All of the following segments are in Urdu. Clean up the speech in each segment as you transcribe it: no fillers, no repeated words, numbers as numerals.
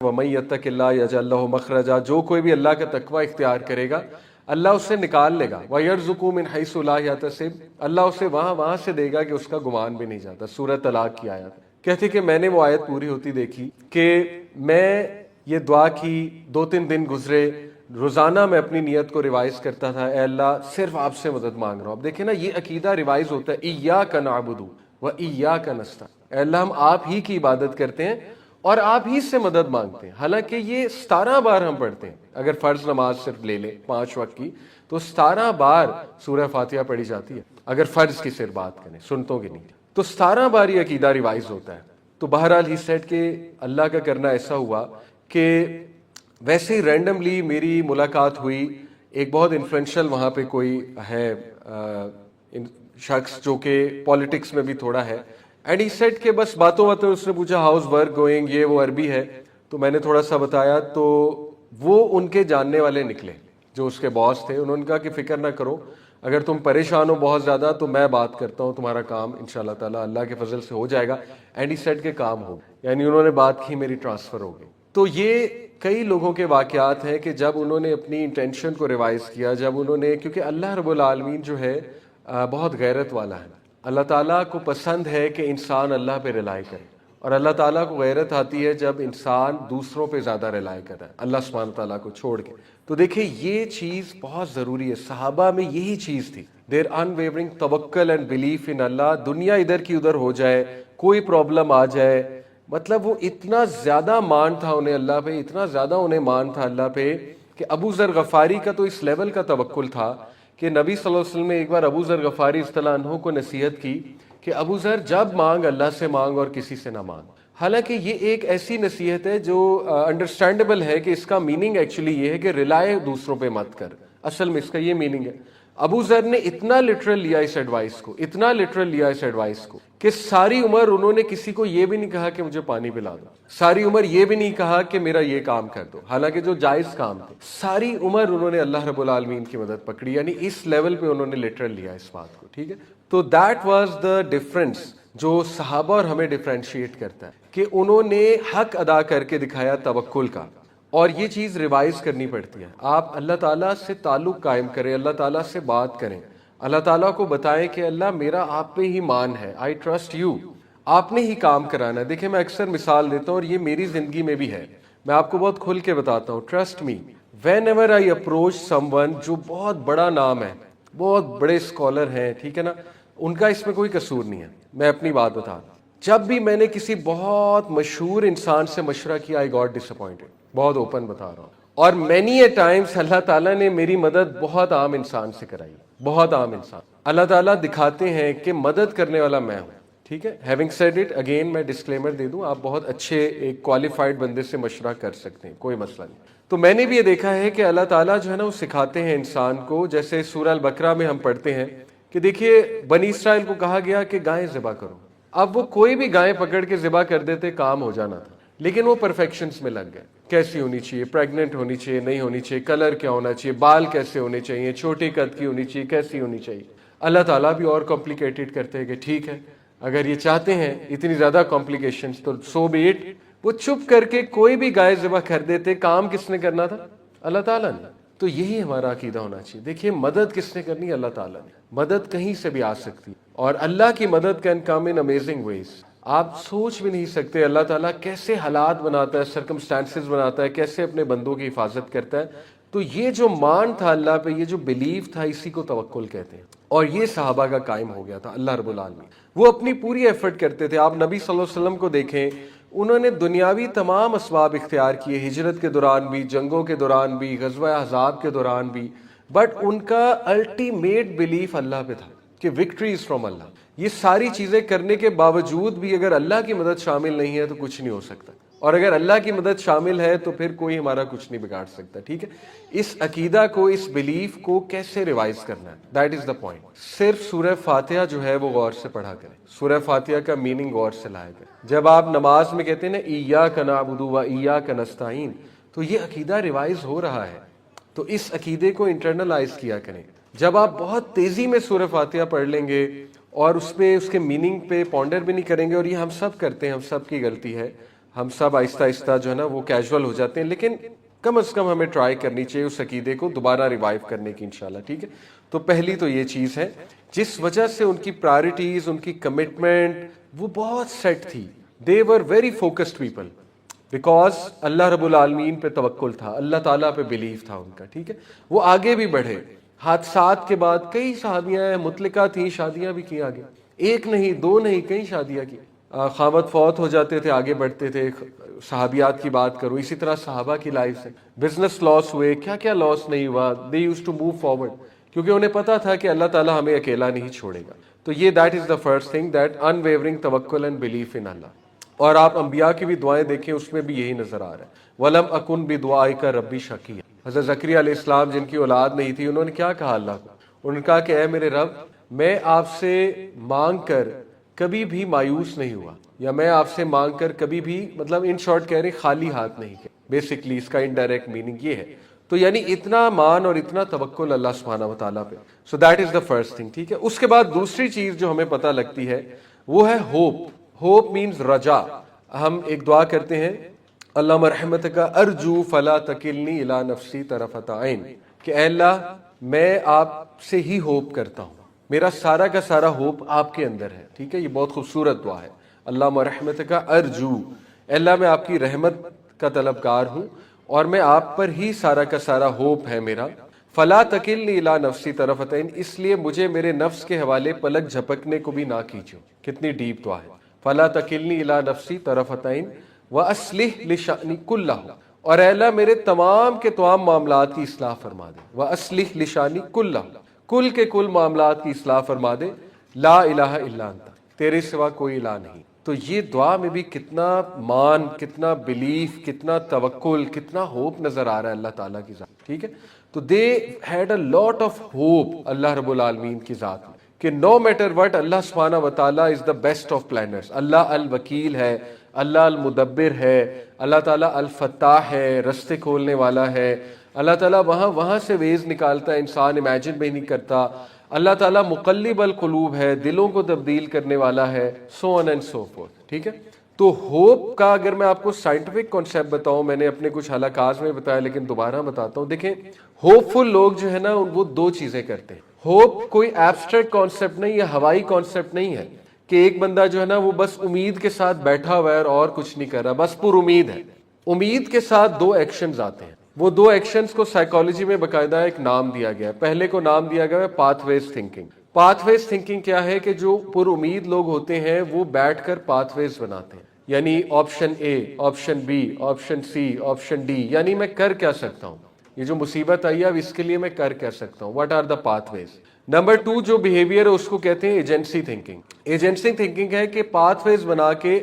وَمَن يَتَّقِ اللَّهَ يَجْعَل لَّهُ مَخْرَجًا، جو کوئی بھی اللہ کا تقوی اختیار کرے گا اللہ اسے نکال لے گا. وَيَرْزُقُهُ مِنْ حَيْثُ لَا يَحْتَسِبُ، اللہ اسے وہاں سے دے گا کہ اس کا گمان بھی نہیں جاتا. سورہ طلاق کی آیت. کہتے کہ میں نے وہ آیت پوری ہوتی دیکھی کہ میں یہ دعا کی، 2-3 دن گزرے، روزانہ میں اپنی نیت کو ریوائز کرتا تھا، اے اللہ صرف آپ سے مدد مانگ رہا ہوں. اب دیکھیں نا، یہ عقیدہ ریوائز ہوتا ہے، ایاک نعبد و ایاک نستعین، اے اللہ ہم آپ ہی کی عبادت کرتے ہیں اور آپ ہی سے مدد مانگتے ہیں. حالانکہ یہ 17 بار ہم پڑھتے ہیں. اگر فرض نماز صرف لے لیں 5 وقت کی تو 17 بار سورہ فاتحہ پڑھی جاتی ہے، اگر فرض کی صرف بات کریں، سنتوں کی نہیں. تو 17 بار یہ عقیدہ ریوائز ہوتا ہے. تو بہرحال ہی سیٹ کہ اللہ کا کرنا ایسا ہوا کہ ویسے ہی رینڈملی میری ملاقات ہوئی. ایک بہت انفلوئنشل وہاں پہ کوئی ہے شخص جو کہ پالیٹکس میں بھی تھوڑا ہے. اینڈ ہی سیٹ کہ بس باتوں اس نے پوچھا ہاؤز ورک گوئنگ، یہ وہ عربی ہے. تو میں نے تھوڑا سا بتایا تو وہ ان کے جاننے والے نکلے جو اس کے باس تھے. انہوں نے کہا کہ فکر نہ کرو، اگر تم پریشان ہو بہت زیادہ تو میں بات کرتا ہوں، تمہارا کام انشاءاللہ تعالیٰ اللہ کے فضل سے ہو جائے گا. اینڈ ہی سیٹ کے کام ہو، یعنی انہوں نے بات کی، میری ٹرانسفر ہو گئی. تو یہ کئی لوگوں کے واقعات ہیں کہ جب انہوں نے اپنی انٹینشن کو ریوائز کیا، جب انہوں نے، کیونکہ اللہ رب العالمین جو ہے بہت غیرت والا ہے. اللہ تعالیٰ کو پسند ہے کہ انسان اللہ پہ ریلائی کرے، اور اللہ تعالیٰ کو غیرت آتی ہے جب انسان دوسروں پہ زیادہ ریلائی کرتا ہے اللہ سبحانہ تعالیٰ کو چھوڑ کے. تو دیکھیں یہ چیز بہت ضروری ہے. صحابہ میں یہی چیز تھی، دیر انویورنگ توکل اینڈ بلیف ان اللہ. دنیا ادھر کی ادھر ہو جائے، کوئی پرابلم آ جائے، مطلب وہ اتنا زیادہ مان تھا انہیں اللہ پہ، اتنا زیادہ انہیں مان تھا اللہ پہ کہ ابو ذر غفاری کا تو اس لیول کا توکل تھا کہ نبی صلی اللہ علیہ وسلم نے ایک بار ابو ذر غفاری رضی اللہ عنہ کو نصیحت کی کہ ابو ذر جب مانگ اللہ سے مانگ اور کسی سے نہ مانگ. حالانکہ یہ ایک ایسی نصیحت ہے جو انڈرسٹینڈیبل ہے کہ اس کا میننگ ایکچولی یہ ہے کہ ریلائے دوسروں پہ مت کر. اصل میں اس کا یہ میننگ ہے. ابو ذر نے اتنا لٹرل لیا اس ایڈوائس کو، اتنا لٹرل لیا اس ایڈوائس کو کہ ساری عمر انہوں نے کسی کو یہ بھی نہیں کہا کہ مجھے پانی پلا دو، ساری عمر یہ بھی نہیں کہا کہ میرا یہ کام کر دو، حالانکہ جو جائز کام تھے. ساری عمر انہوں نے اللہ رب العالمین کی مدد پکڑی، یعنی اس لیول پہ انہوں نے لٹرل لیا اس بات کو. ٹھیک ہے، تو دیٹ واز دا ڈفرنس جو صحابہ اور ہمیں ڈفرینشیٹ کرتا ہے کہ انہوں نے حق ادا کر کے دکھایا توکل کا. اور یہ چیز ریوائز کرنی پڑتی ہے. آپ اللہ تعالیٰ سے تعلق قائم کریں، اللہ تعالیٰ سے بات کریں، اللہ تعالیٰ کو بتائیں کہ اللہ میرا آپ پہ ہی مان ہے، آئی ٹرسٹ یو، آپ نے ہی کام کرانا ہے. دیکھیں میں اکثر مثال دیتا ہوں اور یہ میری زندگی میں بھی ہے، میں آپ کو بہت کھل کے بتاتا ہوں. Trust me, when ever I approach some one جو بہت بڑا نام ہے، بہت بڑے اسکالر ہیں، ٹھیک ہے نا، ان کا اس میں کوئی قصور نہیں ہے، میں اپنی بات بتا دوں. جب بھی میں نے کسی بہت مشہور انسان سے مشورہ کیا آئی گاٹ ڈس اپوائنٹڈ، بہت اوپن بتا رہا ہوں. اور مینی اے ٹائمس اللہ تعالیٰ نے میری مدد بہت عام انسان سے کرائی، بہت عام انسان. اللہ تعالیٰ دکھاتے ہیں کہ مدد کرنے والا میں ہوں. ٹھیک ہے، ہیونگ سیڈ اٹ اگین میں ڈسکلیمر دے دوں، آپ بہت اچھے ایک کوالیفائڈ بندے سے مشورہ کر سکتے ہیں، کوئی مسئلہ نہیں. تو میں نے بھی یہ دیکھا ہے کہ اللہ تعالیٰ جو ہے نا وہ سکھاتے ہیں انسان کو. جیسے سورہ البقرہ میں ہم پڑھتے ہیں کہ دیکھیے بنی اسرائیل کو کہا گیا کہ گائیں ذبح کرو. اب وہ کوئی بھی گائیں پکڑ کے ذبح کر دیتے، کام ہو جانا تھا، لیکن وہ پرفیکشنز میں لگ گئے. کیسی ہونی چاہیے، پریگننٹ ہونی چاہیے، نہیں ہونی چاہیے، کلر کیا ہونا چاہیے، بال کیسے ہونے چاہیے، چھوٹی قد کی ہونی چاہیے، کیسی ہونی چاہیے. اللہ تعالیٰ بھی اور کمپلیکیٹڈ کرتے ہیں کہ ٹھیک ہے اگر یہ چاہتے ہیں اتنی زیادہ کمپلیکیشنز تو سو بی اٹ. وہ چپ کر کے کوئی بھی گائے ذبح کر دیتے، کام کس نے کرنا تھا؟ اللہ تعالیٰ نے. تو یہی ہمارا عقیدہ ہونا چاہیے. دیکھیے مدد کس نے کرنی؟ اللہ تعالیٰ نے. مدد کہیں سے بھی آ سکتی، اور اللہ کی مدد کین کم ان امیزنگ ویز. آپ سوچ بھی نہیں سکتے اللہ تعالیٰ کیسے حالات بناتا ہے، سرکمسٹانسز بناتا ہے، کیسے اپنے بندوں کی حفاظت کرتا ہے. تو یہ جو مان تھا اللہ پہ، یہ جو بلیف تھا، اسی کو توکل کہتے ہیں. اور یہ صحابہ کا قائم ہو گیا تھا. اللہ رب العالمین وہ اپنی پوری ایفرٹ کرتے تھے. آپ نبی صلی اللہ علیہ وسلم کو دیکھیں، انہوں نے دنیاوی تمام اسباب اختیار کیے، ہجرت کے دوران بھی، جنگوں کے دوران بھی، غزوہ احزاب کے دوران بھی، بٹ ان کا الٹیمیٹ بلیف اللہ پہ تھا کہ وکٹری از فرام اللہ. یہ ساری چیزیں کرنے کے باوجود بھی اگر اللہ کی مدد شامل نہیں ہے تو کچھ نہیں ہو سکتا، اور اگر اللہ کی مدد شامل ہے تو پھر کوئی ہمارا کچھ نہیں بگاڑ سکتا. ٹھیک ہے، اس عقیدہ کو، اس بلیف کو کیسے ریوائز کرنا ہے، دیٹ از دا پوائنٹ. صرف سورہ فاتحہ جو ہے وہ غور سے پڑھا کریں، سورہ فاتحہ کا میننگ غور سے لایا کریں. جب آپ نماز میں کہتے ہیں نا ایاک نعبد و ایاک نستعین، تو یہ عقیدہ ریوائز ہو رہا ہے. تو اس عقیدے کو انٹرنلائز کیا کریں. جب آپ بہت تیزی میں سورہ فاتحہ پڑھ لیں گے اور اس پہ، اس کے میننگ پہ پونڈر بھی نہیں کریں گے، اور یہ ہم سب کرتے ہیں، ہم سب کی غلطی ہے، ہم سب آہستہ آہستہ جو ہے نا وہ کیجول ہو جاتے ہیں، لیکن کم از کم ہمیں ٹرائی کرنی چاہیے اس عقیدے کو دوبارہ ریوائیو کرنے کی انشاءاللہ، ٹھیک ہے. تو پہلی تو یہ چیز ہے جس وجہ سے ان کی پرائرٹیز، ان کی کمٹمنٹ وہ بہت سیٹ تھی. They were very focused people because Allah رب العالمین پہ توکل تھا، اللہ تعالیٰ پہ بلیف تھا ان کا، ٹھیک ہے. وہ آگے بھی بڑھے. حادثات کے بعد کئی صحابیاں ہیں، مطلقہ تھیں، شادیاں بھی کی آگے، ایک نہیں دو نہیں کئی شادیاں کی. خامد فوت ہو جاتے تھے، آگے بڑھتے تھے. صحابیات کی بات کروں، اسی طرح صحابہ کی لائف سے بزنس لاس ہوئے، کیا کیا لاس نہیں ہوا. They use to move forward کیونکہ انہیں پتا تھا کہ اللہ تعالیٰ ہمیں اکیلا نہیں چھوڑے گا. تو یہ that is the first thing, that unwavering توکل اینڈ بلیف ان اللہ. اور آپ انبیاء کی بھی دعائیں دیکھیں، اس میں بھی یہی نظر آ رہا ہے. وَلَمْ أَكُنْ بِدُعَائِكَ رَبِّ شَقِيًّا. حضرت زکریا علیہ السلام جن کی اولاد نہیں تھی، انہوں نے کیا کہا اللہ کو؟ انہوں نے کہا کہ اے میرے رب، میں آپ سے مانگ کر کبھی بھی مایوس نہیں ہوا، یا میں آپ سے مانگ کر کبھی بھی، مطلب ان شارٹ کہہ رہے خالی ہاتھ نہیں گئے. بیسکلی اس کا انڈائریکٹ میننگ یہ ہے. تو یعنی اتنا مان اور اتنا توکل اللہ سبحانہ و تعالیٰ پہ. So that is the first thing, ٹھیک ہے. اس کے بعد دوسری چیز جو ہمیں پتہ لگتی ہے وہ ہے ہوپ. ہوپ مینز رجا. ہم ایک دعا کرتے ہیں، اللہ رحمتک ارجو فلا تکلنی الی نفسی طرفۃ عین، کہ اے اللہ میں آپ سے ہی ہوپ کرتا ہوں، میرا سارا کا سارا ہوپ آپ کے اندر ہے. ٹھیک ہے، یہ بہت خوبصورت دعا ہے. اللہ رحمتک ارجو، اے اللہ میں آپ کی رحمت کا طلبگار ہوں اور میں آپ پر ہی سارا کا سارا ہوپ ہے میرا. فلا تکلنی الی نفسی طرفۃ عین، اس لیے مجھے میرے نفس کے حوالے پلک جھپکنے کو بھی نہ کیجو. کتنی ڈیپ دعا ہے. فلا تکلنی الی نفسی طرفۃ عین واصلح لشأنی کلہ، اور اے اللہ میرے تمام کے تمام معاملات کی اصلاح فرما دے. واصلح لشأنی کلہ، کل کے کل معاملات کی اصلاح فرما دے. لا الہ الا انت، تیرے سوا کوئی الہ نہیں. تو یہ دعا میں بھی کتنا مان، کتنا بلیف، کتنا توکل، کتنا ہوپ نظر آ رہا ہے اللہ تعالیٰ کی ذات. ٹھیک ہے. تو they had a lot of hope Allah رب العالمین کی ذات میں، کہ نو میٹر وٹ اللہ سبحانہ و تعالیٰ از دا بیسٹ آف پلانرز. اللہ الوکیل ہے، اللہ المدبر ہے، اللہ تعالیٰ الفتاح ہے، رستے کھولنے والا ہے. اللہ تعالیٰ وہاں سے ویز نکالتا ہے، انسان امیجن بھی نہیں کرتا. اللہ تعالیٰ مقلب القلوب ہے، دلوں کو تبدیل کرنے والا ہے. سو آن اینڈ سو فورتھ. ٹھیک ہے. تو ہوپ کا اگر میں آپ کو سائنٹیفک کانسیپٹ بتاؤں، میں نے اپنے کچھ حلقات میں بتایا لیکن دوبارہ بتاتا ہوں. دیکھیں ہوپ فل لوگ جو ہے نا وہ دو چیزیں کرتے ہیں. ہوپ کوئی ایبسٹریکٹ کانسیپٹ نہیں، یا ہوائی کانسیپٹ نہیں ہے کہ ایک بندہ جو ہے نا وہ بس امید کے ساتھ بیٹھا ہوا ہے اور کچھ نہیں کر رہا، بس پر امید ہے. امید کے ساتھ دو ایکشنز آتے ہیں. وہ دو ایکشنز کو سائیکالوجی میں باقاعدہ ایک نام دیا گیا ہے. پہلے کو نام دیا گیا ہے پاتھ ویز تھنکنگ. پاتھ ویز تھنکنگ کیا ہے کہ جو پر امید لوگ ہوتے ہیں وہ بیٹھ کر پاتھ ویز بناتے ہیں، یعنی option A, option B, option C, option D. یعنی میں کر کیا سکتا ہوں، یہ جو مصیبت آئی ہے اب اس کے لیے میں کر کیا سکتا ہوں. What are the pathways. Number 2 جو بیہیویئر ہے اس کو کہتے ہیں ایجنسی تھنکنگ. ایجنسی تھنکنگ ہے کہ پاتھ ویز بنا کے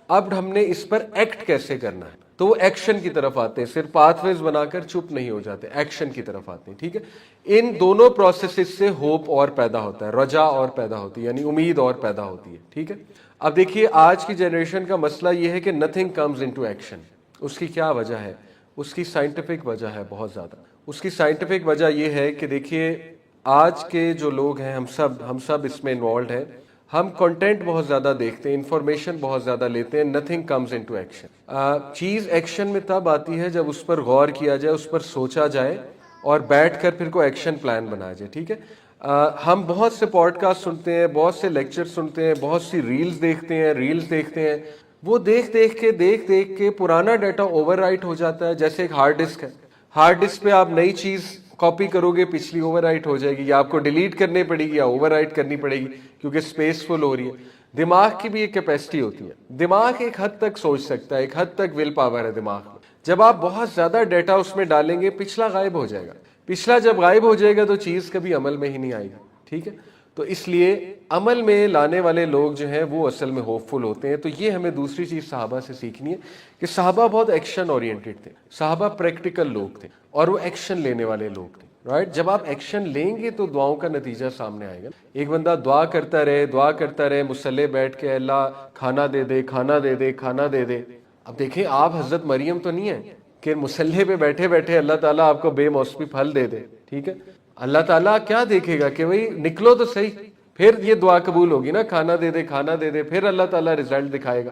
اب ہم نے اس پر ایکٹ کیسے کرنا ہے. تو وہ ایکشن کی طرف آتے ہیں، صرف پاتھ ویز بنا کر چپ نہیں ہو جاتے، ایکشن کی طرف آتے ہیں. ٹھیک ہے. ان دونوں پروسیسز سے ہوپ اور پیدا ہوتا ہے، رجا اور پیدا ہوتی ہے، یعنی امید اور پیدا ہوتی ہے. ٹھیک ہے. اب دیکھیے آج کی جنریشن کا مسئلہ یہ ہے کہ نتھنگ کمز انٹو ایکشن. اس کی کیا وجہ ہے؟ اس کی سائنٹیفک وجہ ہے بہت زیادہ. اس کی سائنٹیفک وجہ یہ ہے کہ دیکھیے آج کے جو لوگ ہیں، ہم سب اس میں انوالوڈ ہیں. ہم کنٹینٹ بہت زیادہ دیکھتے ہیں، انفارمیشن بہت زیادہ لیتے ہیں. Nothing comes into action. چیز ایکشن میں تب آتی ہے جب اس پر غور کیا جائے، اس پر سوچا جائے اور بیٹھ کر پھر کوئی ایکشن پلان بنایا جائے. ٹھیک ہے. ہم بہت سے پوڈ کاسٹ سنتے ہیں، بہت سے لیکچر سنتے ہیں، بہت سی ریلز دیکھتے ہیں. وہ دیکھ کے پرانا ڈیٹا اوور رائٹ ہو جاتا ہے. جیسے ایک ہارڈ ڈسک ہے، ہارڈ ڈسک پہ آپ نئی چیز کاپی کرو گے، پچھلی اوور رائٹ ہو جائے گی، یا آپ کو ڈیلیٹ کرنی پڑے گی یا اوور رائٹ کرنی پڑے گی کیونکہ اسپیس فل ہو رہی ہے. دماغ کی بھی ایک کیپیسٹی ہوتی ہے. دماغ ایک حد تک سوچ سکتا ہے، ایک حد تک ول پاور ہے دماغ میں. جب آپ بہت زیادہ ڈیٹا اس میں ڈالیں گے، پچھلا غائب ہو جائے گا. پچھلا جب غائب ہو جائے گا تو چیز کبھی عمل میں ہی نہیں آئے گی. ٹھیک ہے. تو اس لیے عمل میں لانے والے لوگ جو ہیں وہ اصل میں ہوپ فل ہوتے ہیں. تو یہ ہمیں دوسری چیز صحابہ سے سیکھنی ہے کہ صحابہ بہت ایکشن اورینٹڈ تھے. صحابہ پریکٹیکل لوگ تھے اور وہ ایکشن لینے والے لوگ تھے. رائٹ. جب آپ ایکشن لیں گے تو دعاؤں کا نتیجہ سامنے آئے گا. ایک بندہ دعا کرتا رہے مصلی بیٹھ کے، اللہ کھانا دے دے، کھانا دے دے، کھانا دے دے. اب دیکھیں آپ حضرت مریم تو نہیں ہیں کہ مصلی پہ بیٹھے بیٹھے اللہ تعالیٰ آپ کو بے موسمی پھل دے دے. ٹھیک ہے. اللہ تعالیٰ کیا دیکھے گا کہ بھئی نکلو تو صحیح، پھر یہ دعا قبول ہوگی نا. کھانا دے دے، کھانا دے دے، پھر اللہ تعالیٰ رزلٹ دکھائے گا.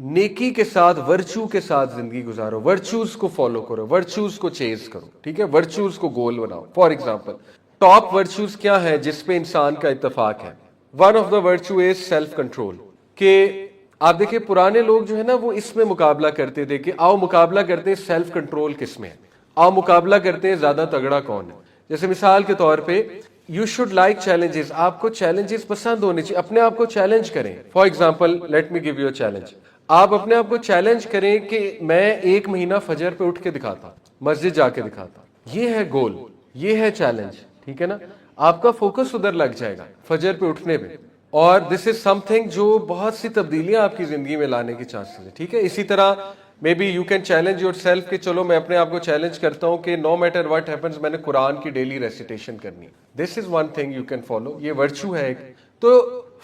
نیکی کے ساتھ ورچو کے ساتھ زندگی گزارو, ورچوز کو فالو کرو, ورچوز کو چیز کرو, ٹھیک ہے, ورچوز کو گول بناؤ. فار ایگزامپل ٹاپ ورچوز کیا ہے جس پہ انسان کا اتفاق ہے؟ One of the virtue is self control. کہ آپ دیکھیں پرانے لوگ جو ہے نا وہ اس میں مقابلہ کرتے تھے کہ آؤ مقابلہ کرتے ہیں سیلف کنٹرول کس میں ہے, آؤ مقابلہ کرتے ہیں زیادہ تگڑا کون ہے. جیسے مثال کے طور پہ یو شوڈ لائک چیلنجز, آپ کو چیلنجز پسند ہونے چاہیے, اپنے آپ کو چیلنج کریں. For example let me give you challenge, آپ اپنے آپ کو چیلنج کریں کہ میں 1 مہینہ فجر پہ اٹھ کے دکھاتا, مسجد جا کے دکھاتا. یہ ہے گول, یہ ہے چیلنج, ٹھیک ہے نا. آپ کا فوکس ادھر لگ جائے گا فجر پہ اٹھنے پہ, اور دس از سم تھنگ جو بہت سی تبدیلیاں آپ کی زندگی میں لانے کی چانسز ہے, ٹھیک ہے. اسی طرح maybe you can challenge yourself کہ چلو میں اپنے آپ کو چیلنج کرتا ہوں کہ نو میٹر واٹ ہیپنز میں نے قرآن کی ڈیلی ریسیٹیشن کرنی ہے. This is one thing you can follow, یہ ورچو ہے ایک. تو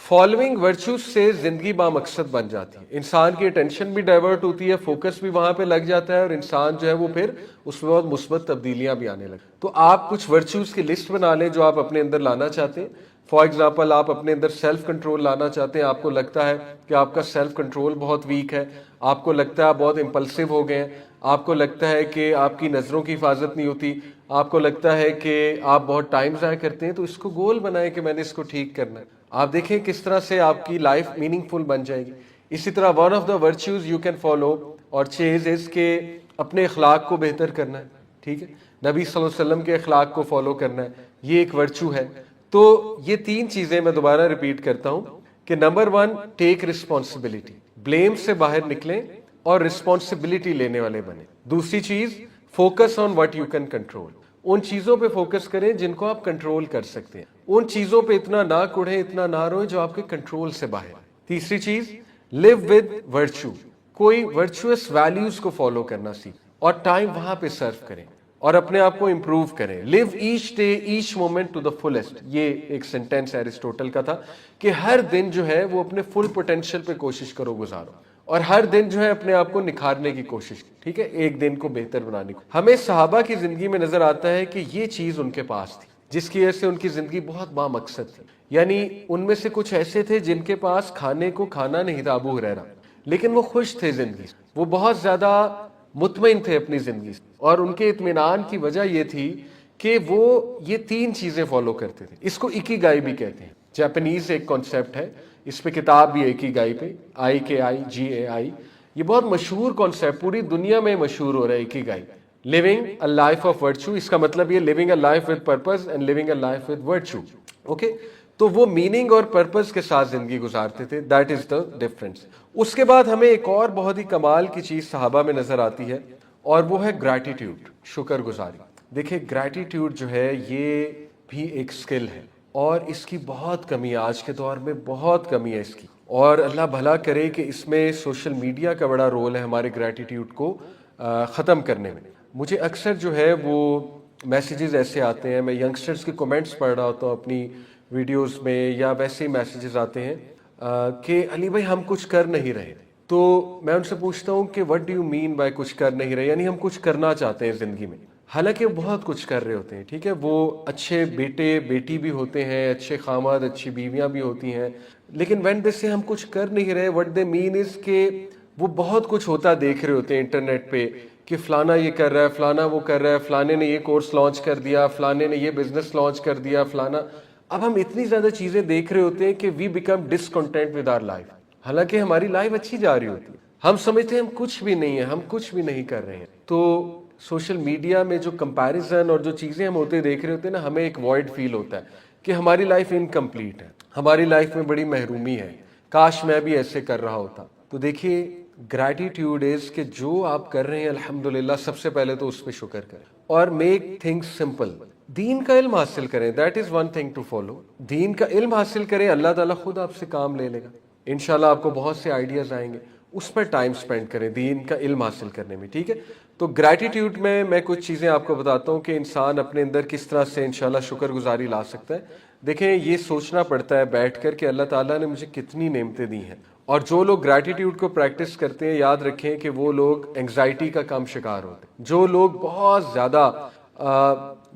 فالوئنگ ورچوز سے زندگی بامقصد بن جاتی ہے, انسان کی اٹینشن بھی ڈائیورٹ ہوتی ہے, فوکس بھی وہاں پہ لگ جاتا ہے, اور انسان جو ہے وہ پھر اس میں بہت مثبت تبدیلیاں بھی آنے لگتی. تو آپ کچھ ورچوز کی لسٹ بنا لیں جو آپ اپنے اندر لانا چاہتے ہیں. فار ایگزامپل آپ اپنے اندر سیلف کنٹرول لانا چاہتے ہیں, آپ کو لگتا ہے کہ آپ کا سیلف کنٹرول بہت ویک ہے, آپ کو لگتا ہے آپ بہت امپلسو ہو گئے ہیں, آپ کو لگتا ہے کہ آپ کی نظروں کی حفاظت نہیں ہوتی, آپ کو لگتا ہے کہ آپ بہت ٹائم ضائع کرتے ہیں, تو اس کو گول بنائیں کہ میں نے اس کو ٹھیک کرنا ہے. آپ دیکھیں کس طرح سے آپ کی لائف میننگ فل بن جائے گی. اسی طرح one of the virtues you can follow اور چیز از کہ اپنے اخلاق کو بہتر کرنا ہے, ٹھیک ہے, نبی صلی اللہ علیہ وسلم کے اخلاق کو فالو کرنا ہے, یہ ایک ورچو ہے. تو یہ 3 چیزیں میں دوبارہ ریپیٹ کرتا ہوں کہ نمبر 1 ٹیک رسپانسبلٹی, بلیم سے باہر نکلیں اور رسپانسبلٹی لینے والے بنیں. دوسری چیز focus on what you can control, ان چیزوں پہ فوکس کریں جن کو آپ کنٹرول کر سکتے ہیں, ان چیزوں پہ اتنا نہ کڑھیں, اتنا نہ روئیں جو آپ کے کنٹرول سے باہر. تیسری چیز لیو ود ورچو, کوئی ورچوئس ویلیوز کو فالو کرنا سیکھ اور ٹائم وہاں پہ سرو کریں اور اپنے آپ کو امپروو کریں. Live each day each moment to the fullest, یہ ایک سینٹینس ایرسٹوٹل کا تھا کہ ہر دن جو ہے وہ اپنے فل پوٹینشیل پہ کوشش کرو گزارو, اور ہر دن جو ہے اپنے آپ کو نکھارنے کی کوشش, ٹھیک ہے, ایک دن کو بہتر بنانے کی. ہمیں صحابہ کی زندگی میں نظر آتا ہے کہ یہ چیز ان کے پاس تھی جس کی وجہ سے ان کی زندگی بہت بامقصد تھی. یعنی ان میں سے کچھ ایسے تھے جن کے پاس کھانے کو کھانا نہیں تھا, ابو ہریرہ, لیکن وہ خوش تھے زندگی سے, وہ بہت زیادہ مطمئن تھے اپنی زندگی سے, اور ان کے اطمینان کی وجہ یہ تھی کہ وہ یہ 3 چیزیں فالو کرتے تھے. اس کو اکیگائی بھی کہتے ہیں, جاپنیز ایک کانسیپٹ ہے, اس پہ کتاب بھی ہے اکیگائی پہ, IKIGAI. یہ بہت مشہور کانسیپٹ, پوری دنیا میں مشہور ہو رہا ہے ikigai, living a life of virtue. اس کا مطلب یہ living a life with purpose and living a life with virtue. Okay, تو وہ میننگ اور پرپز کے ساتھ زندگی گزارتے تھے, دیٹ از دا ڈفرنس. اس کے بعد ہمیں ایک اور بہت ہی کمال کی چیز صحابہ میں نظر آتی ہے, اور وہ ہے گریٹیٹیوڈ, شکر گزاری. دیکھیں گریٹیٹیوڈ جو ہے یہ بھی ایک سکل ہے, اور اس کی بہت کمی ہے آج کے دور میں, بہت کمی ہے اس کی, اور اللہ بھلا کرے کہ اس میں سوشل میڈیا کا بڑا رول ہے ہمارے گریٹیٹیوڈ کو ختم کرنے میں. مجھے اکثر جو ہے وہ میسیجز ایسے آتے ہیں, میں ینگسٹرز کے کمنٹس پڑھ رہا ہوتا ہوں اپنی ویڈیوز میں, یا ویسے ہی میسیجز آتے ہیں کہ علی بھائی ہم کچھ کر نہیں رہے. تو میں ان سے پوچھتا ہوں کہ what do you mean by کچھ کر نہیں رہے, یعنی ہم کچھ کرنا چاہتے ہیں زندگی میں, حالانکہ وہ بہت کچھ کر رہے ہوتے ہیں, ٹھیک ہے, وہ اچھے بیٹے بیٹی بھی ہوتے ہیں, اچھے خاماد اچھی بیویاں بھی ہوتی ہیں, لیکن وین دے سے ہم کچھ کر نہیں رہے, وٹ دے مین از کہ وہ بہت کچھ ہوتا دیکھ رہے ہوتے ہیں انٹرنیٹ پہ کہ فلانا یہ کر رہا ہے, فلانا وہ کر رہا ہے, فلانے نے یہ کورس لانچ کر دیا, فلانے نے یہ بزنس لانچ کر دیا, فلانا. اب ہم اتنی زیادہ چیزیں دیکھ رہے ہوتے ہیں کہ we become discontent with our life, حالانکہ ہماری لائف اچھی جا رہی ہوتی ہے, ہم سمجھتے ہیں ہم کچھ بھی نہیں ہیں, ہم کچھ بھی نہیں کر رہے ہیں. تو سوشل میڈیا میں جو کمپیریزن اور جو چیزیں ہم ہوتے دیکھ رہے ہوتے ہیں نا, ہمیں ایک وائڈ فیل ہوتا ہے کہ ہماری لائف انکمپلیٹ ہے, ہماری لائف میں بڑی محرومی ہے, کاش میں بھی ایسے کر رہا ہوتا. تو دیکھیے گریٹیٹیوڈ از کہ جو آپ کر رہے ہیں الحمدللہ, سب سے پہلے تو اس پہ شکر کریں, اور میک تھنگس سمپل. دین کا علم حاصل کریں, that is one thing to follow. دین کا علم حاصل کریں, اللہ تعالیٰ خود آپ سے کام لے لے گا انشاءاللہ, آپ کو بہت سے آئیڈیاز آئیں گے. اس پر ٹائم سپینڈ کریں دین کا علم حاصل کرنے میں, ٹھیک ہے. تو گریٹیٹیوڈ میں کچھ چیزیں آپ کو بتاتا ہوں کہ انسان اپنے اندر کس طرح سے انشاءاللہ شکر گزاری لا سکتا ہے. دیکھیں یہ سوچنا پڑتا ہے بیٹھ کر کہ اللہ تعالیٰ نے مجھے کتنی نعمتیں دی ہیں, اور جو لوگ گریٹیٹیوڈ کو پریکٹس کرتے ہیں یاد رکھیں کہ وہ لوگ انگزائٹی کا کم شکار ہوتے ہیں. جو لوگ بہت زیادہ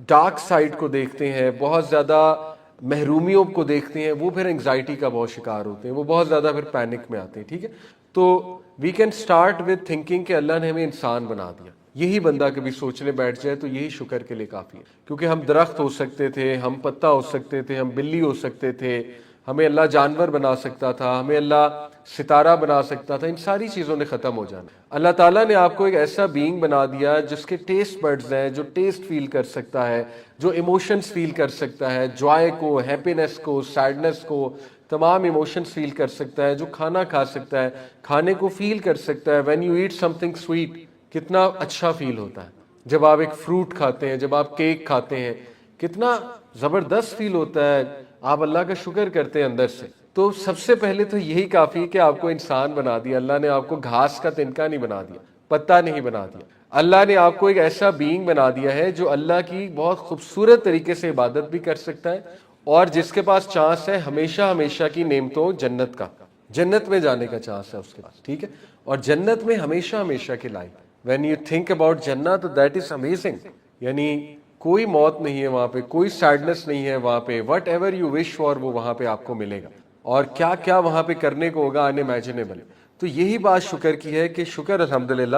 ڈارک سائڈ کو دیکھتے ہیں, بہت زیادہ محرومیوں کو دیکھتے ہیں, وہ پھر انگزائٹی کا بہت شکار ہوتے ہیں, وہ بہت زیادہ پھر پینک میں آتے ہیں, ٹھیک ہے. تو we can start with thinking کہ اللہ نے ہمیں انسان بنا دیا. یہی بندہ کبھی سوچنے بیٹھ جائے تو یہی شکر کے لیے کافی ہے. کیونکہ ہم درخت ہو سکتے تھے, ہم پتا ہو سکتے تھے, ہم بلی ہو سکتے تھے, ہمیں اللہ جانور بنا سکتا تھا, ہمیں اللہ ستارہ بنا سکتا تھا. ان ساری چیزوں نے ختم ہو جانا. اللہ تعالیٰ نے آپ کو ایک ایسا بینگ بنا دیا جس کے ٹیسٹ بڈز ہیں, جو ٹیسٹ فیل کر سکتا ہے, جو ایموشنز فیل کر سکتا ہے, جوائے کو, ہیپینس کو, سیڈنس کو, تمام ایموشنز فیل کر سکتا ہے, جو کھانا کھا سکتا ہے, کھانے کو فیل کر سکتا ہے. When you eat something sweet, کتنا اچھا فیل ہوتا ہے. جب آپ ایک فروٹ کھاتے ہیں, جب آپ کیک کھاتے ہیں, کتنا زبردست فیل ہوتا ہے. آپ اللہ کا شکر کرتے ہیں اندر سے. تو سب سے پہلے تو یہی کافی کہ آپ کو انسان بنا دیا. اللہ نے آپ کو گھاس کا تنکا نہیں بنا دیا, پتا نہیں بنا دیا. اللہ نے آپ کو ایک ایسا بینگ بنا دیا ہے جو اللہ کی بہت خوبصورت طریقے سے عبادت بھی کر سکتا ہے, اور جس کے پاس چانس ہے ہمیشہ ہمیشہ کی نعمتوں جنت کا, جنت میں جانے کا چانس ہے اس کے پاس. ٹھیک ہے, اور جنت میں ہمیشہ ہمیشہ کی life. When you think about جنہ تو دیٹ از امیزنگ. یعنی کوئی موت نہیں ہے وہاں پہ, کوئی سیڈنس نہیں ہے وہاں پہ. What ever you wish for وہ وہاں پہ آپ کو ملے گا, اور کیا کیا وہاں پہ کرنے کو ہوگا انمیجنیبل. تو یہی بات شکر کی ہے کہ شکر الحمدللہ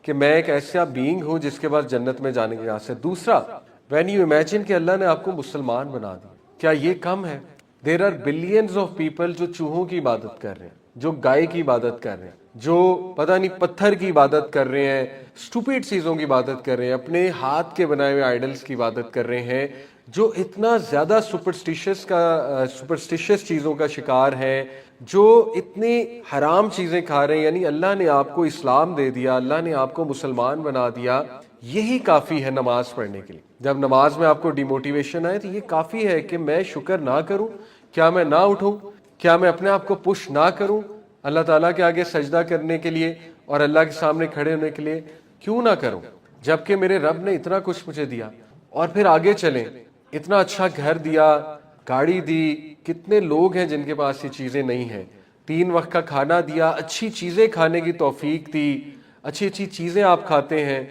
کہ میں ایک ایسا بینگ ہوں جس کے پاس جنت میں جانے کی چانس ہے. دوسرا, وین یو امیجن کہ اللہ نے آپ کو مسلمان بنا دیا, کیا یہ کم ہے؟ There are billions of people جو چوہوں کی عبادت کر رہے ہیں, جو گائے کی عبادت کر رہے ہیں, جو پتہ نہیں پتھر کی عبادت کر رہے ہیں, اسٹوپڈ چیزوں کی عبادت کر رہے ہیں, اپنے ہاتھ کے بنائے ہوئے آئیڈلس کی عبادت کر رہے ہیں, جو اتنا زیادہ سپرسٹیشس چیزوں کا شکار ہے, جو اتنی حرام چیزیں کھا رہے ہیں. یعنی اللہ نے آپ کو اسلام دے دیا, اللہ نے آپ کو مسلمان بنا دیا. یہی کافی ہے نماز پڑھنے کے لیے. جب نماز میں آپ کو ڈیموٹیویشن آئے تو یہ کافی ہے کہ میں شکر نہ کروں, کیا میں نہ اٹھوں, کیا میں اپنے آپ کو پش نہ کروں اللہ تعالیٰ کے آگے سجدہ کرنے کے لیے اور اللہ کے سامنے کھڑے ہونے کے لیے, کیوں نہ کروں جبکہ میرے رب نے اتنا کچھ مجھے دیا. اور پھر آگے چلیں, اتنا اچھا گھر دیا, گاڑی دی. کتنے لوگ ہیں جن کے پاس یہ چیزیں نہیں ہیں. 3 وقت کا کھانا دیا, اچھی چیزیں کھانے کی توفیق دی, اچھی اچھی چیزیں آپ کھاتے ہیں,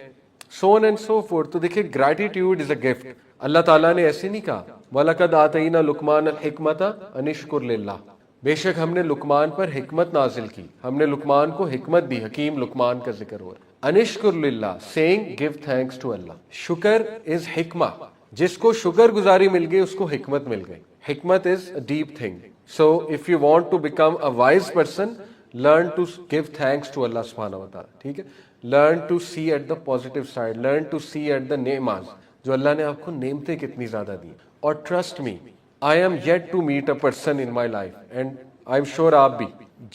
so on and so forth. تو دیکھیں gratitude is a gift. اللہ تعالیٰ نے ایسے نہیں کہا وَلَقَدْ آتَيْنَا لُقْمَانَ الْحِكْمَةَ أَنِ اشْكُرْ لِلَّهِ, بے شک ہم نے لقمان پر حکمت نازل کی, ہم نے لقمان کو حکمت دی. حکیم لقمان کا ذکر ہو رہا ہے. انشکر للہ, سینگ گیو تھینکس ٹو اللہ. شکر از حکمہ, جس کو شکر گزاری مل گئی اس کو حکمت مل گئی. حکمت از a deep thing. So if you want to become a wise person, learn to give thanks to Allah subhanahu wa ta'ala. ٹھیک ہے, learn to see at the positive side, learn to see at the ne'mas, جو اللہ نے آپ کو نعمتیں کتنی زیادہ دی. اور trust me, I am yet to meet a person in my life, and I'm sure آپ بھی,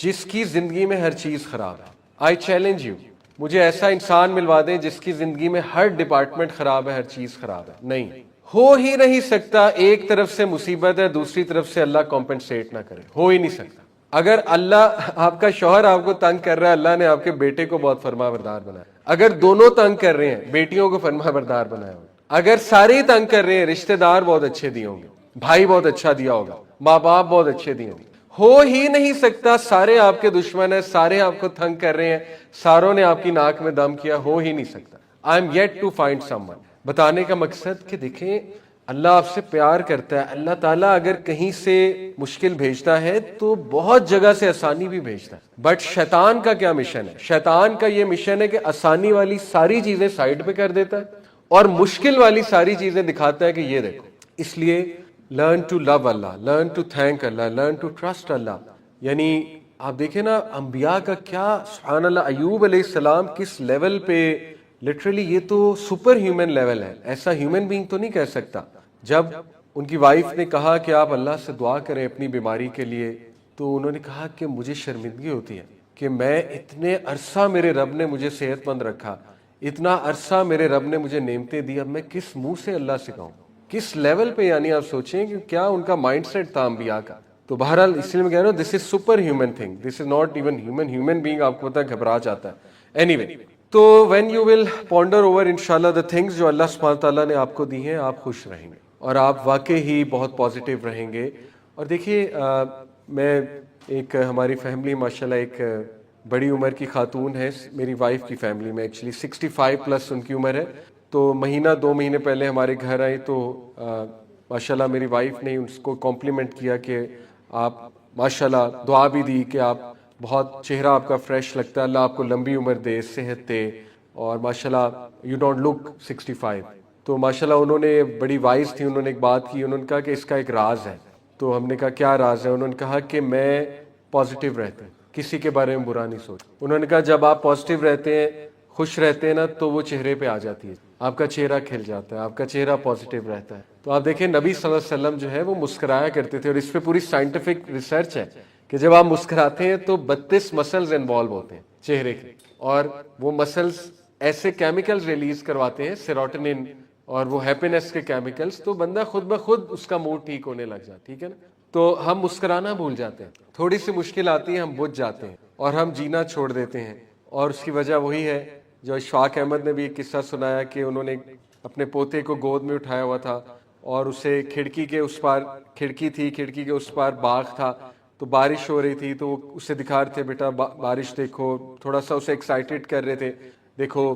جس کی زندگی میں ہر چیز خراب ہے. I challenge you, مجھے ایسا انسان ملوا دیں جس کی زندگی میں ہر ڈپارٹمنٹ خراب ہے, ہر چیز خراب ہے. نہیں, ہو ہی نہیں سکتا. ایک طرف سے مصیبت ہے, دوسری طرف سے اللہ کمپنسیٹ نہ کرے, ہو ہی نہیں سکتا. اگر اللہ, آپ کا شوہر آپ کو تنگ کر رہا ہے, اللہ نے آپ کے بیٹے کو بہت فرما بردار بنایا. اگر دونوں تنگ کر رہے ہیں, بیٹیوں کو فرما بردار بنایا ہوگا. اگر سارے ہی تنگ کر رہے ہیں, رشتہ دار بہت اچھے دیے ہوں گے, بھائی بہت اچھا دیا ہوگا, ماں باپ بہت اچھے دیے ہوں گے. ہو ہی نہیں سکتا. سارے آپ کے دشمن ہیں, سارے آپ کو تنگ کر رہے ہیں, ساروں نے آپ کی ناک میں دم کیا, ہو ہی نہیں سکتا. I am yet to find someone. بتانے کا مقصد کہ دیکھیں اللہ آپ سے پیار کرتا ہے. اللہ تعالیٰ اگر کہیں سے مشکل بھیجتا ہے تو بہت جگہ سے آسانی بھی بھیجتا ہے. بٹ شیطان کا کیا مشن ہے؟ شیطان کا یہ مشن ہے کہ آسانی والی ساری چیزیں سائڈ پہ کر دیتا ہے اور مشکل والی ساری چیزیں دکھاتا ہے کہ یہ دیکھو. اس لیے learn to love Allah, learn to thank Allah, learn to trust Allah. یعنی آپ دیکھیں نا انبیاء کا کیا, سبحان اللہ, ایوب علیہ السلام کس لیول پہ, لٹرلی یہ تو سپر ہیومن لیول ہے. ایسا ہیومن بینگ تو نہیں کہہ سکتا. جب ان کی وائف نے کہا کہ آپ اللہ سے دعا کریں اپنی بیماری کے لیے, تو انہوں نے کہا کہ مجھے شرمندگی ہوتی ہے کہ میں اتنے عرصہ میرے رب نے مجھے صحت مند رکھا, اتنا عرصہ میرے رب نے مجھے نعمتیں دی, اب میں کس منہ سے اللہ سے کہوں, کس لیول پہ. یعنی آپ سوچیں کہ کیا ان کا مائنڈ سیٹ تھا انبیاء کا. تو بہرحال اس لیے میں کہہ رہا ہوں this is superhuman thing, this is not even human. Human being آپ کو پتا ہے گھبرا جاتا ہے. اینی وے, تو when you will ponder over انشاءاللہ دا تھنگس جو اللہ سبحانہ تعالیٰ نے آپ کو دی ہیں, آپ خوش رہیں گے اور آپ واقعی ہی بہت پازیٹیو رہیں گے. اور دیکھیے میں ایک ہماری فیملی ماشاءاللہ ایک بڑی عمر کی خاتون ہے میری وائف کی فیملی میں, ایکچولی 65+ ان کی عمر ہے. تو مہینہ 2 مہینے پہلے ہمارے گھر آئی تو ماشاءاللہ میری وائف نے اس کو کمپلیمنٹ کیا کہ آپ ماشاءاللہ, دعا بھی دی کہ آپ بہت چہرہ آپ کا فریش لگتا ہے, اللہ آپ کو لمبی عمر دے, صحت دے, اور ماشاءاللہ یو ڈونٹ لک 65. تو ماشاءاللہ انہوں نے بڑی وائز تھی, انہوں نے ایک بات کی, انہوں نے کہا کہ اس کا ایک راز ہے. تو ہم نے کہا کیا راز ہے؟ انہوں نے کہا کہ میں پازیٹیو رہتا ہوں, کسی کے بارے میں برا نہیں سوچ. انہوں نے کہا جب آپ پازیٹیو رہتے ہیں, خوش رہتے ہیں نا, تو وہ چہرے پہ آ جاتی ہے, آپ کا چہرہ کھل جاتا ہے, آپ کا چہرہ پازیٹیو رہتا ہے. تو آپ دیکھیں نبی صلی اللہ علیہ وسلم جو ہے وہ مسکرایا کرتے تھے, اور اس پہ پوری سائنٹیفک ریسرچ ہے کہ جب آپ مسکراتے ہیں تو 32 مسلز انوالو ہوتے ہیں چہرے کے, اور وہ مسلز ایسے کیمیکلز ریلیز کرواتے ہیں, سیروٹونن اور وہ ہیپینس کے کیمیکلز, تو بندہ خود بخود اس کا موڈ ٹھیک ہونے لگ جاتا, ٹھیک ہے نا. تو ہم مسکرانا بھول جاتے ہیں, تھوڑی سی مشکل آتی ہے ہم بجھ جاتے ہیں اور ہم جینا چھوڑ دیتے ہیں, اور اس کی وجہ وہی ہے جو اشفاق احمد نے بھی ایک قصہ سنایا کہ انہوں نے اپنے پوتے کو گود میں اٹھایا ہوا تھا, اور اسے کھڑکی کے اس پار, کھڑکی تھی, کھڑکی کے اس پار باغ تھا, تو بارش ہو رہی تھی, تو اسے دکھا رہے تھے بیٹا بارش دیکھو, تھوڑا سا اسے ایکسائٹیڈ کر رہے تھے, دیکھو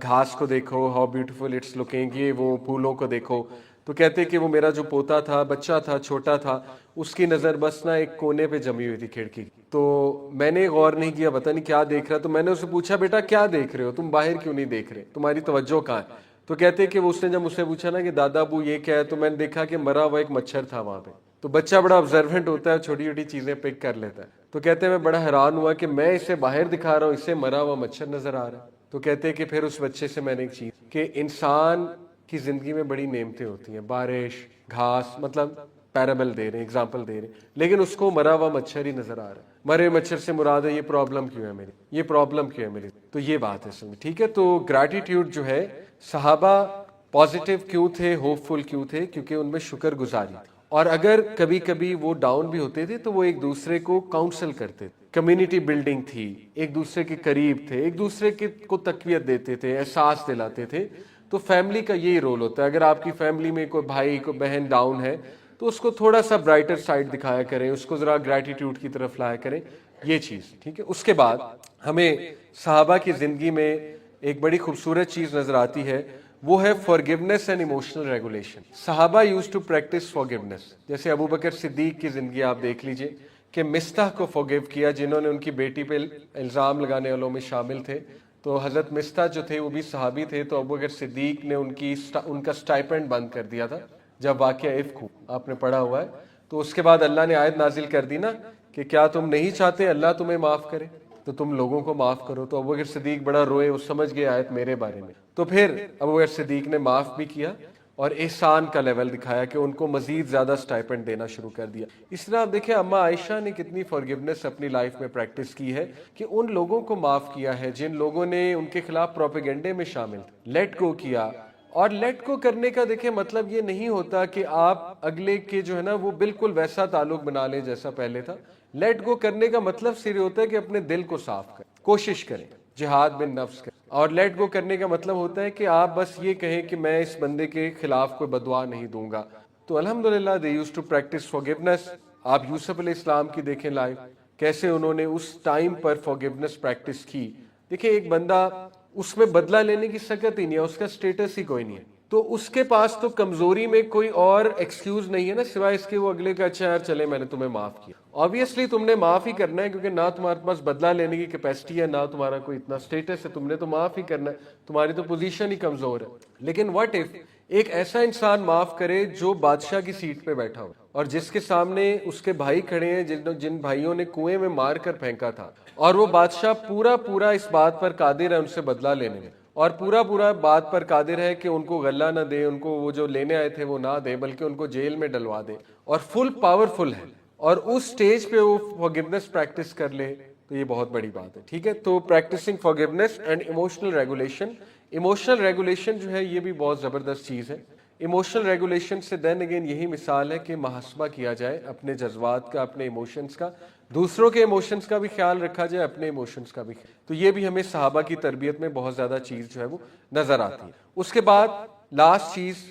گھاس کو دیکھو, ہاؤ بیوٹیفل اٹس لکنگ, یہ وہ پھولوں کو دیکھو. تو کہتے کہ وہ میرا جو پوتا تھا, بچہ تھا, چھوٹا تھا, اس کی نظر بس نا ایک کونے پہ جمی ہوئی تھی کھڑکی. تو میں نے غور نہیں کیا, پتہ نہیں کیا دیکھ رہا, تو میں نے اسے پوچھا بیٹا کیا دیکھ رہے ہو تم, باہر کیوں نہیں دیکھ رہے, تمہاری توجہ کہاں ہے؟ تو کہتے کہ وہ اس نے جب مجھ سے پوچھا نا کہ دادا ابو یہ کیا ہے, تو میں نے دیکھا کہ مرا ہوا ایک مچھر تھا وہاں پہ. تو بچہ بڑا آبزروینٹ ہوتا ہے, چھوٹی چھوٹی چیزیں پک کر لیتا ہے. تو کہتے میں بڑا حیران ہوا کہ میں اسے باہر دکھا رہا ہوں, اسے مرا ہوا مچھر نظر آ رہا ہے. تو کہتے کہ پھر اس بچے سے میں نے ایک چیز کہ انسان کی زندگی میں بڑی نعمتیں ہوتی ہیں, بارش, گھاس, مطلب پیرابل دے رہے ہیں, اگزامپل دے رہے ہیں, لیکن اس کو مرا ہوا مچھر ہی نظر آ رہا ہے. مرے مچھر سے مراد ہے یہ پرابلم کیوں ہے میری, یہ پرابلم کیوں ہے میری. تو یہ بات ہے اصل میں, ٹھیک ہے. تو گریٹیٹیوڈ جو ہے, صحابہ پازیٹیو کیوں تھے, ہوپ فل کیوں تھے, کیونکہ ان میں شکر گزاری تھی, اور اگر کبھی کبھی وہ ڈاؤن بھی ہوتے تھے تو وہ ایک دوسرے کو کاؤنسل کرتے تھے, کمیونٹی بلڈنگ تھی, ایک دوسرے کے قریب تھے, ایک دوسرے کو تقویت دیتے تھے, احساس دلاتے تھے. تو فیملی کا یہی رول ہوتا ہے, اگر آپ کی فیملی میں کوئی بھائی کوئی بہن ڈاؤن ہے تو اس کو تھوڑا سا برائٹر سائڈ دکھایا کریں, اس کو ذرا گریٹیٹیوڈ کی طرف لایا کریں, یہ چیز, ٹھیک ہے. اس کے بعد ہمیں صحابہ کی زندگی میں ایک بڑی خوبصورت چیز نظر آتی ہے, وہ ہے فارگیونیس اینڈ ایموشنل ریگولیشن. صحابہ یوز ٹو پریکٹس فارگیونیس. جیسے ابو بکر صدیق کی زندگی آپ دیکھ لیجئے کہ مستح کو فارگیو کیا, جنہوں نے ان کی بیٹی پہ الزام لگانے والوں میں شامل تھے. تو حضرت مستح جو تھے وہ بھی صحابی تھے, تو ابو بکر صدیق نے ان کا سٹائپنڈ بند کر دیا تھا جب واقعہ افک ہوا, آپ نے پڑھا ہوا ہے. تو اس کے بعد اللہ نے آیت نازل کر دی نا کہ کیا تم نہیں چاہتے اللہ تمہیں معاف کرے, تو تم لوگوں کو معاف کرو. تو ابو بکر صدیق بڑا روئے, وہ سمجھ گئے آیت میرے بارے میں. تو پھر ابو بکر صدیق نے معاف بھی کیا اور احسان کا لیول دکھایا کہ ان کو مزید زیادہ سٹائپنڈ دینا شروع کر دیا. اس طرح آپ دیکھیں اما عائشہ نے کتنی فارگیونیس اپنی لائف میں پریکٹس کی ہے کہ ان لوگوں کو معاف کیا ہے جن لوگوں نے ان کے خلاف پروپیگنڈے میں شامل تھے, لیٹ گو کیا. اور لیٹ گو کرنے کا دیکھیں مطلب یہ نہیں ہوتا کہ آپ اگلے کے جو ہے نا وہ بالکل ویسا تعلق بنا لیں جیسا پہلے تھا. لیٹ گو کرنے کا مطلب صرف ہوتا ہے کہ اپنے دل کو صاف کریں, کوشش کریں, جہاد بن نفس کریں. اور لیٹ گو کرنے کا مطلب ہوتا ہے کہ آپ بس یہ کہیں کہ میں اس بندے کے خلاف کوئی بدعا نہیں دوں گا. تو الحمدللہ they use to practice forgiveness. آپ یوسف علیہ السلام کی دیکھیں لائف, کیسے انہوں نے اس ٹائم پر فارگیونیس پریکٹس کی. دیکھیں ایک بندہ, اس میں بدلہ لینے کی سکت ہی نہیں ہے, اس کا سٹیٹس ہی کوئی نہیں ہے, تو اس کے پاس تو کمزوری میں کوئی اور ایکسکیوز نہیں ہے نا سوائے اس کے وہ اگلے کا اچھا یار چلے میں نے تمہیں معاف کیا. آبویسلی تم نے معاف ہی کرنا ہے, کیونکہ نہ تمہارے پاس بدلہ لینے کی کیپیسٹی ہے, نہ تمہارا کوئی اتنا سٹیٹس ہے, تم نے تو معاف ہی کرنا ہے, تمہاری تو پوزیشن ہی کمزور ہے. لیکن واٹ اف ایک ایسا انسان معاف کرے جو بادشاہ کی سیٹ پہ بیٹھا ہو, اور جس کے سامنے اس کے بھائی کھڑے ہیں جن بھائیوں نے کنویں میں مار کر پھینکا تھا, اور وہ بادشاہ پورا اس بات پر قادر ہے ان سے بدلہ لینے میں, اور پورا بات پر قادر ہے کہ ان کو غلہ نہ دے, ان کو وہ جو لینے آئے تھے وہ نہ دے, بلکہ ان کو جیل میں ڈلوا دے, اور فل پاورفل ہے, اور اس سٹیج پہ وہ فارگیونیس پریکٹس کر لے, تو یہ بہت بڑی بات ہے, ٹھیک ہے. تو practising forgiveness and emotional regulation. Emotional regulation جو ہے یہ بھی بہت زبردست چیز ہے. ایموشنل ریگولیشن سے دین اگین یہی مثال ہے کہ محاسبہ کیا جائے اپنے جذبات کا, اپنے ایموشنز کا, دوسروں کے ایموشنز کا بھی خیال رکھا جائے, اپنے ایموشنز کا بھی. تو یہ بھی ہمیں صحابہ کی تربیت میں بہت زیادہ چیز جو ہے وہ نظر آتی ہے. اس کے بعد لاسٹ چیز,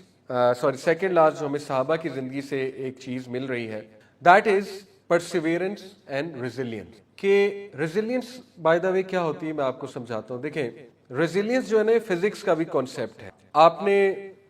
سیکنڈ لاسٹ جو ہمیں صحابہ کی زندگی سے ایک چیز مل رہی ہے, that is perseverance and resilience. کہ ریزیلینس بائی دا وے کیا ہوتی ہے میں آپ کو سمجھاتا ہوں. دیکھیں ریزیلینس جو ہے نا فزکس کا بھی کانسیپٹ ہے. آپ نے